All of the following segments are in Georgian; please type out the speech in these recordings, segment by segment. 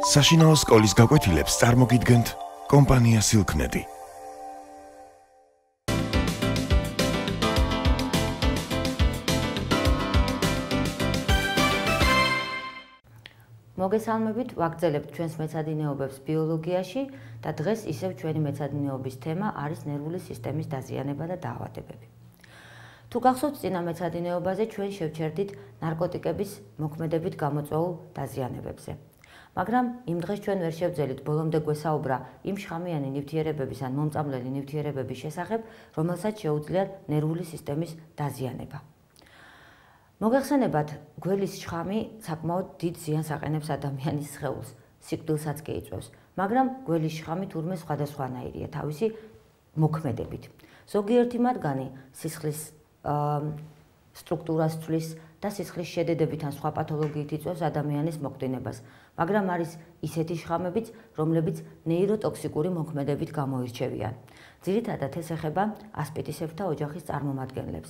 საშინაო სკოლის გაკვეთილებს წარმოგიდგენთ კომპანია Silknet. მოგესალმებით, ვაგრძელებთ ჩვენს მეცადინეობებს ბიოლოგიაში და დღეს ისევ ჩვენი მეცადინეობის თემა არის ნერვული სისტემის დაზიანება და დაავადებები. თუ გახსოვთ წინა მეცადინეობაზე ჩვენ შევჩერდით ნარკოტიკების მოქმედებით გამოწვეულ დაზიანებებზე. მაგრამ იმ დღეს ჩვენ ვერ შევძელით ბოლომდე გვესაუბრა იმ შხამიანი ნივთიერებების ან მომწამლელი ნივთიერებების შესახებ, რომელსაც შეუძლიათ ნერვული სისტემის დაზიანება. მოგეხსენებათ, გველის შხამი საკმაოდ დიდ ზიანს აყენებს ადამიანის სხეულს, სიკვდილსაც კი იწვევს, მაგრამ გველის შხამი თურმე სხვადასხვანაირია თავისი მოქმედებით. ზოგიერთი მათგანი სისხლის სტრუქტურას ცვლის და სისხლის შედედებით ან სხვა პათოლოგიით იწვევს ადამიანის მოქმედებას, მაგრამ არის ისეთი შხამებიც, რომლებიც ნეიროტოქსიკური მოქმედებით გამოირჩევიან. ძირითადად ეს ეხება ასპეტისებრთა ოჯახის წარმომადგენლებს.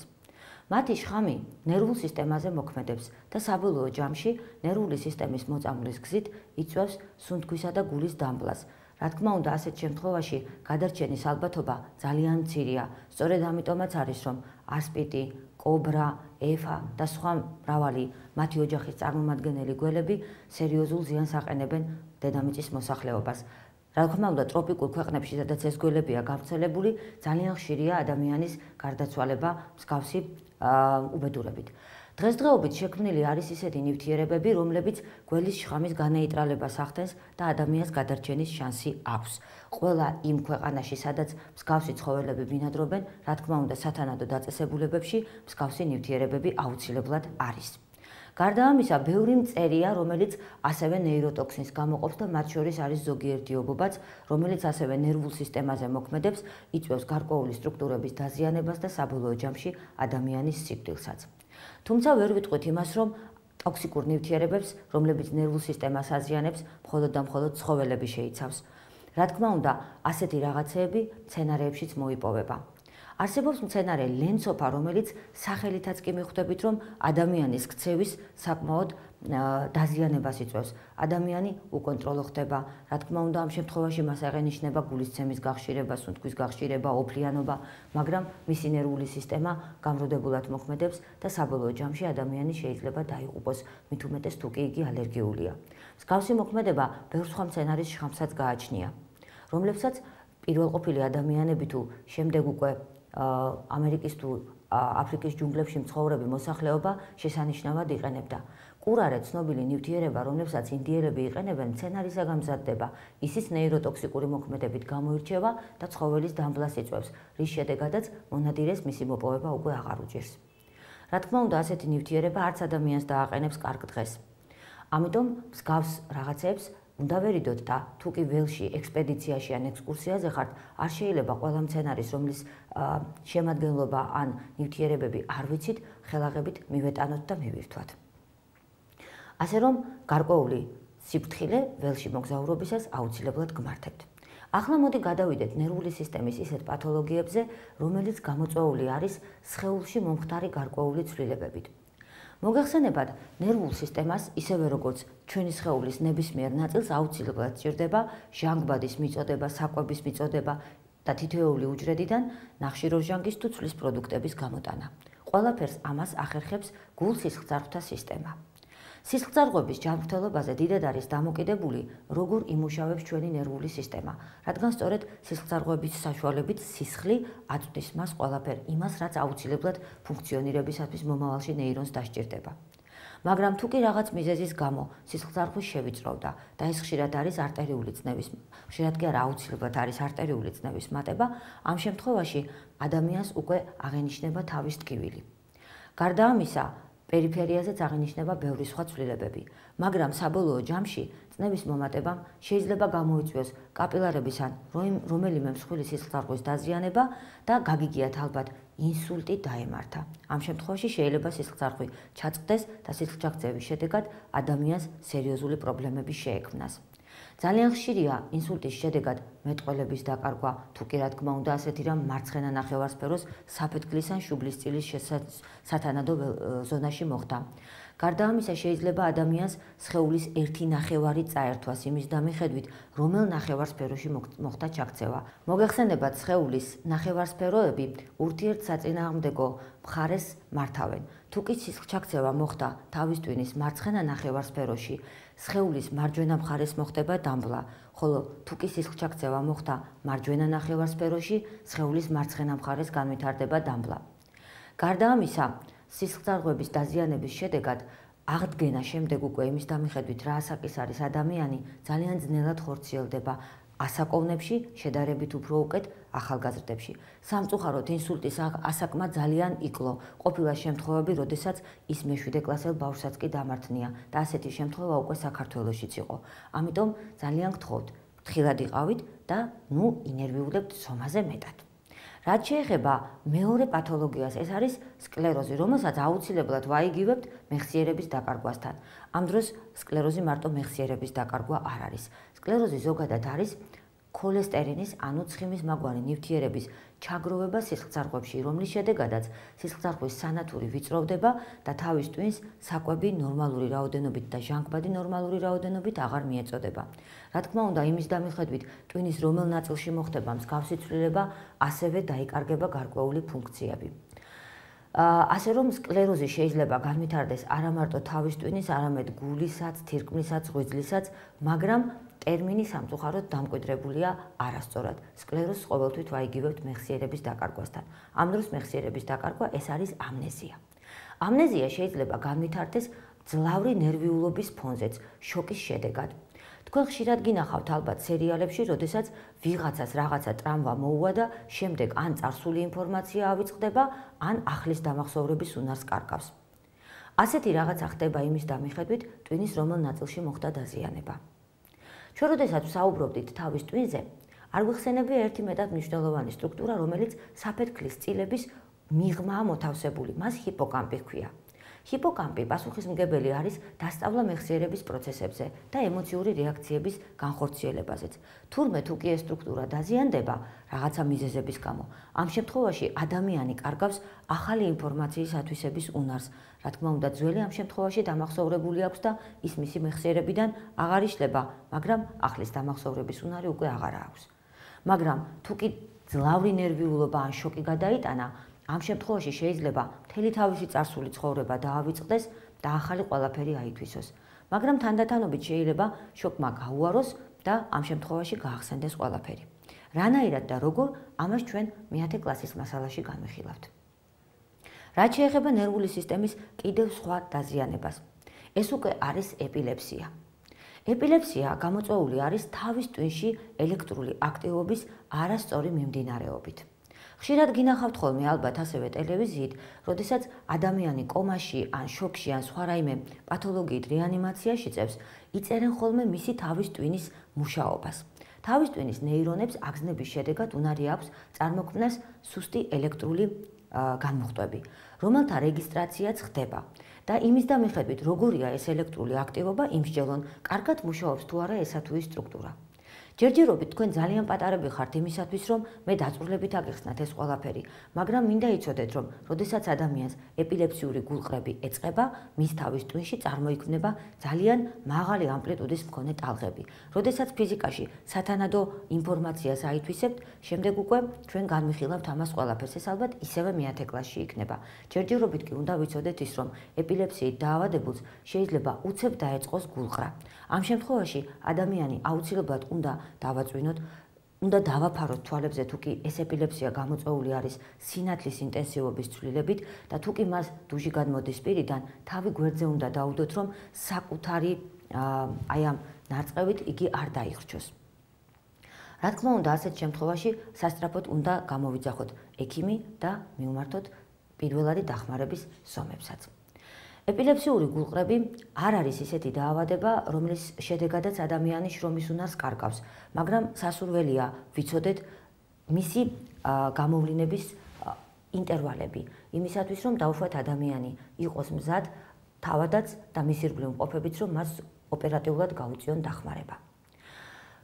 მათი შხამი ნერვულ სისტემაზე მოქმედებს და საბოლოო ჯამში ნერვული სისტემის მოწამვლის გზით იწვევს სუნთქვისა და გულის დამბლას. რა თქმა უნდა, ასეთ შემთხვევაში გადარჩენის ალბათობა ძალიან მცირეა. სწორედ ამიტომაც არის, რომ ასპიტი, კობრა, ეფა და სხვა მრავალი მათი ოჯახის წარმომადგენელი გველები სერიოზულ ზიანს აყენებენ დედამიწის მოსახლეობას. რა თქმა უნდა, ტროპიკულ ქვეყნებში, სადაც ეს გველებია გავრცელებული, ძალიან ხშირია ადამიანის გარდაცვალება მსგავსი უბედურებით. დღესდღეობით შექმნილი არის ისეთი ნივთიერებები, რომლებიც გველის შხამის განეიტრალებას ახდენს და ადამიანს გადარჩენის შანსი აქვს. ყველა იმ ქვეყანაში, სადაც მსგავსი ცხოველები ბინადრობენ, რა თქმა უნდა, სათანადო დაწესებულებებში მსგავსი ნივთიერებები აუცილებლად არის. გარდა ამისა, ბევრი მწერია, რომელიც ასევე ნეიროტოქსინს გამოყოფს და მათ შორის არის ზოგიერთი ობობაც, რომელიც ასევე ნერვულ სისტემაზე მოქმედებს, იწვევს გარკვეული სტრუქტურების დაზიანებას და საბოლოო ჯამში ადამიანის სიკვდილსაც. თუმცა ვერ ვიტყვით იმას, რომ ტოქსიკურ ნივთიერებებს, რომლებიც ნერვულ სისტემას აზიანებს, მხოლოდ და მხოლოდ ცხოველები შეიცავს. რა თქმა უნდა, ასეთი რაღაცეები მცენარეებშიც მოიპოვება. არსებობს მცენარე ლენცოფა, რომელიც სახელითაც კი მიხვდებით, რომ ადამიანის ქცევის საკმაოდ დაზიანებას იწვევს. ადამიანი უკონტროლო ხდება. რა თქმა უნდა, ამ შემთხვევაში მას აღენიშნება გულისცემის გახშირება, სუნთქვის გახშირება, ოფლიანობა, მაგრამ მისი ნერვული სისტემა გამროდებულად მოქმედებს და საბოლოო ჯამში ადამიანი შეიძლება დაიღუპოს, მით უმეტეს თუ კი იგი ალერგიულია. მსგავსი მოქმედება ბევრ სხვა მცენარის შხამსაც გააჩნია, რომლებსაც პირველყოფილი ადამიანები თუ შემდეგ უკვე ამერიკის თუ აფრიკის ჯუნგლებში მცხოვრები მოსახლეობა შესანიშნავად იყენებდა. კურარე ცნობილი ნივთიერება, რომლებსაც ინდიელები იყენებენ, მცენარისაგან მზადდება, ისიც ნეიროტოქსიკური მოქმედებით გამოირჩევა და ცხოველის დამბლას იწვევს, რის შედეგადაც მონადირეს მისი მოპოვება უკვე აღარ უჭირს. რა თქმა უნდა, ასეთი ნივთიერება არც ადამიანს დააყენებს კარგ დღეს. ამიტომ მსგავს რაღაცებს უნდა ვერიდოთ და თუ კი ველში ექსპედიციაში ან ექსკურსიაზე ხართ, არ შეიძლება ყველა მცენარის, რომლის შემადგენლობა ან ნივთიერებები არ ვიცით, ხელაღებით მივეტანოთ და მივირთვათ. ასე რომ, გარკვეული სიფრთხილე ველში მოგზაურობისას აუცილებლად გმართებთ. ახლა მოდი გადავიდეთ ნერვული სისტემის ისეთ პათოლოგიებზე, რომელიც გამოწვეული არის სხეულში მომხდარი გარკვეული ცვლილებებით. მოგეხსენებათ, ნერვულ სისტემას, ისევე როგორც ჩვენი სხეულის ნებისმიერ ნაწილს აუცილებლად სჭირდება ჟანგბადის მიწოდება, საკვების მიწოდება და თითოეული უჯრედიდან ნახშირორჟანგის თუ ცვლის პროდუქტების გამოტანა. ყველაფერს ამას ახერხებს გულ-სისხლძარღვთა სისტემა. სისხლძარღვების ჯანმრთელობაზე დიდად არის დამოკიდებული, როგორ იმუშავებს ჩვენი ნერვული სისტემა, რადგან სწორედ სისხლძარღვების საშუალებით სისხლი აწვდის მას ყველაფერ იმას, რაც აუცილებლად ფუნქციონირებისათვის მომავალში ნეირონს დასჭირდება. მაგრამ თუ კი რაღაც მიზეზის გამო სისხლძარღვი შევიწროვდა და ეს ხშირად არის არტერიული წნევის, ხშირად კი არა აუცილებლად არის არტერიული წნევის მატება, ამ შემთხვევაში ადამიანს უკვე აღენიშნება თავის ტკივილი. გარდა ამისა, პერიფერიაზეც აღინიშნება ბევრი სხვა ცვლილებები, მაგრამ საბოლოო ჯამში წნევის მომატებამ შეიძლება გამოიწვიოს კაპილარების ან რომელიმე მსხვილი სისხლძარღვის დაზიანება და გაგიგიათ ალბათ ინსულტი დაემართა. ამ შემთხვევაში შეიძლება სისხლძარღვი ჩაწყდეს და სისხლჩაქცევის შედეგად ადამიანს სერიოზული პრობლემები შეექმნას. ძალიან ხშირია ინსულტის შედეგად მეტყველების დაკარგვა, თუ კი რა თქმა უნდა ასეთი რამ მარცხენა ნახევარსფეროს საფეთქლის ან შუბლის წილის სათანადო ზონაში მოხდა. გარდა ამისა, შეიძლება ადამიანს სხეულის ერთი ნახევარი წაერთვას იმის დამიხედვით, რომელ ნახევარსფეროში მოხდა ჩაქცევა. მოგეხსენებათ, სხეულის ნახევარსფეროები ურთიერთსაწინააღმდეგო მხარეს მართავენ. თუ კი სისხლჩაქცევა მოხდა თავის ტვინის მარცხენა ნახევარსფეროში, სხეულის მარჯვენა მხარეს მოხდება დამბლა, ხოლო თუ კი სისხლჩაქცევა მოხდა მარჯვენა ნახევარსფეროში, სხეულის მარცხენა მხარეს განვითარდება დამბლა. გარდა ამისა, სისხლძარღვების დაზიანების შედეგად აღდგენა შემდეგ უკვე იმის დამიხედვით, რა ასაკის არის ადამიანი, ძალიან ძნელად ხორციელდება ასაკოვნებში, შედარებით უფრო უკეთ ახალგაზრდებში. სამწუხაროდ ინსულტის ასაკმა ძალიან იკლო. ყოფილა შემთხვევები, როდესაც ის მე-7 კლასელ ბავშვსაც კი დამართნია და ასეთი შემთხვევა უკვე საქართველოშიც იყო. ამიტომ ძალიან გთხოვთ, ფრთხილად იყავით და ინერვიულებთ ზომაზე მეტად. რაც შეეხება მეორე პათოლოგიას, ეს არის სკლეროზი, რომელსაც აუცილებლად ვაიგივებთ მეხსიერების დაკარგვასთან. ამ დროს სკლეროზი მარტო მეხსიერების დაკარგვა არ არის. სკლეროზი ზოგადად არის ქოლესტერინის, ანუ ცხიმის მაგვარი ნივთიერების ჩაგროვება სისხლძარღვებში, რომლის შედეგადაც სისხლძარღვის სანათური ვიწროვდება და თავის ტვინს საკვები ნორმალური რაოდენობით და ჟანგბადი ნორმალური რაოდენობით აღარ მიეწოდება. რა თქმა უნდა, იმის დამიხედვით, ტვინის რომელ ნაწილში მოხდება მსგავსი ცვლილება, ასევე დაიკარგება გარკვეული ფუნქციები. ასე რომ სკლეროზი შეიძლება განვითარდეს არა მარტო თავის ტვინის, არამედ გულისაც, თირკმლისაც, ღვიძლისაც, მაგრამ ტერმინი სამწუხაროდ დამკვიდრებულია არასწორად. სკლეროზს ყოველთვის ვაიგივებთ მეხსიერების დაკარგვასთან. ამ დროს მეხსიერების დაკარგვა ეს არის ამნეზია. ამნეზია შეიძლება განვითარდეს ძლავრი ნერვიულობის ფონზეც, შოკის შედეგად. თქვენ ხშირად გინახავთ ალბათ სერიალებში, როდესაც ვიღაცას რაღაცა ტრამვა მოუვა და შემდეგ ან წარსული ინფორმაცია ავიწყდება, ან ახლის დამახსოვრების უნარს კარგავს. ასეთი რაღაცა ხდება იმის დამიხედვით, ტვინის რომელ ნაწილში მოხდა დაზიანება. ჩვენ როდესაც ვსაუბრობდით თავის ტვინზე, არ გვიხსენებია ერთი მეტად მნიშვნელოვანი სტრუქტურა, რომელიც საფეთქლის წილების მიღმაა მოთავსებული, მას ჰიპოკამპი ჰქვია. ჰიპოკამპი პასუხისმგებელი არის დასწავლა მეხსიერების პროცესებზე და ემოციური რეაქციების განხორციელებაზეც. თურმე თუ კი ეს სტრუქტურა დაზიანდება რაღაცა მიზეზების გამო, ამ შემთხვევაში ადამიანი კარგავს ახალი ინფორმაციის ათვისების უნარს. რა თქმა უნდა, ძველი ამ შემთხვევაში დამახსოვრებული აქვს და ის მისი მეხსიერებიდან აღარ იშლება, მაგრამ ახლის დამახსოვრების უნარი უკვე აღარ აქვს. მაგრამ თუ კი ძლავრი ნერვიულობა ან შოკი გადაიტანა, ამ შემთხვევაში შეიძლება მთელი თავისი წარსული ცხოვრება დაავიწყდეს და ახალი ყველაფერი აითვისოს. მაგრამ თანდათანობით შეიძლება შოკმა გაუაროს და ამ შემთხვევაში გაახსენდეს ყველაფერი. რანაირად და როგორ, ამას ჩვენ მე-10 კლასის მასალაში განვიხილავთ. რაც შეეხება ნერვული სისტემის კიდევ სხვა დაზიანებას, ეს უკვე არის ეპილეფსია. ეპილეფსია გამოწვეული არის თავის ტვინში ელექტრული აქტივობის არასწორი მიმდინარეობით. ხშირად გინახავთ ხოლმე ალბათ ასევე ტელევიზიით, როდესაც ადამიანი კომაში ან შოკში ან სხვა რაიმე პათოლოგიით რეანიმაციაში წევს, იწერენ ხოლმე მისი თავის ტვინის მუშაობას. თავის ტვინის ნეირონებს აგზნების შედეგად უნარი აქვს წარმოქმნას სუსტი ელექტრული განმუხტვები, რომელთა რეგისტრაციაც ხდება და იმის დამიხედვით, როგორია ეს ელექტრული აქტივობა, იმსჯელონ, კარგად მუშაობს თუ არა ესა თუ ის სტრუქტურა. ჯერჯერობით თქვენ ძალიან პატარები ხართ იმისათვის, რომ მე დაწვრილებით აგიხსნათ ეს ყველაფერი, მაგრამ მინდა იცოდეთ, რომ როდესაც ადამიანს ეპილეფსიური გულყრები ეწყება, მის თავის ტვინში წარმოიქმნება ძალიან მაღალი ამპლიტუდის მქონე ტალღები. როდესაც ფიზიკაში სათანადო ინფორმაციას აითვისებთ, შემდეგ უკვე ჩვენ განვიხილავთ ამას ყველაფერს, ეს ალბათ ისევე მე-10 კლასში იქნება. ჯერჯერობით კი უნდა ვიცოდეთ ის, რომ ეპილეფსიით დაავადებულს შეიძლება უცებ დაეწყოს გულყრა. ამ შემთხვევაში ადამიანი აუცილებლად უნდა დავაწვინოთ, უნდა დავაფაროთ თვალებზე, თუ კი ეს ეპილეფსია გამოწვეული არის სინათლის ინტენსივობის ცვლილებით და თუ კი მას დუჟი გადმოდის პირიდან, თავი გვერდზე უნდა დაუდოთ, რომ საკუთარი აი ამ ნაწყევით იგი არ დაიხრჩოს. რა თქმა უნდა, ასეთ შემთხვევაში სასწრაფოდ უნდა გამოვიძახოთ ექიმი და მივმართოთ პირველადი დახმარების ზომებსაც. ეპილეფსიური გულყრები არ არის ისეთი დაავადება, რომლის შედეგადაც ადამიანის შრომის უნარს კარგავს, მაგრამ სასურველია ვიცოდეთ მისი გამოვლინების ინტერვალები, იმისათვის, რომ დაუშვათ ადამიანი იყოს მზად, თავადაც და მის ირგვლივ მყოფებიც, რომ მას ოპერატიულად გაუწიონ დახმარება.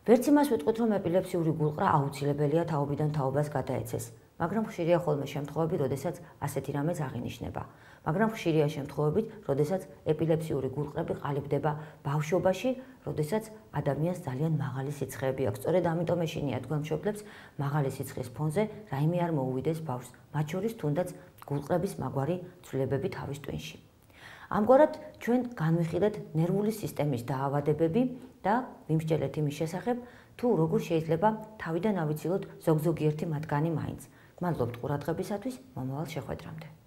ვერც იმას ვიტყვით, რომ ეპილეფსიური გულყრა აუცილებელია თაობიდან თაობას გადაეცეს, მაგრამ ხშირია ხოლმე შემთხვევები, როდესაც ასეთი რამეც აღინიშნება. მაგრამ ხშირია შემთხვევებით, როდესაც ეპილეფსიური გულყრები ყალიბდება ბავშვობაში, როდესაც ადამიანს ძალიან მაღალი სიცხეები აქვს. სწორედ ამიტომ ეშინია თქვენმშობლებს მაღალი სიცხის ფონზე რაიმე არ მოუვიდეს ბავშვს, მათ შორის თუნდაც გულყრების მაგვარი ცვლილებები თავის ტვინში. ამგვარად ჩვენ განვიხილეთ ნერვული სისტემის დაავადებები და ვიმსჯელეთ იმის შესახებ, თუ როგორ შეიძლება თავიდან ავიცილოთ ზოგ-ზოგიერთი მათგანი მაინც. გმადლობთ ყურადღებისათვის, მომავალ შეხვედრამდე.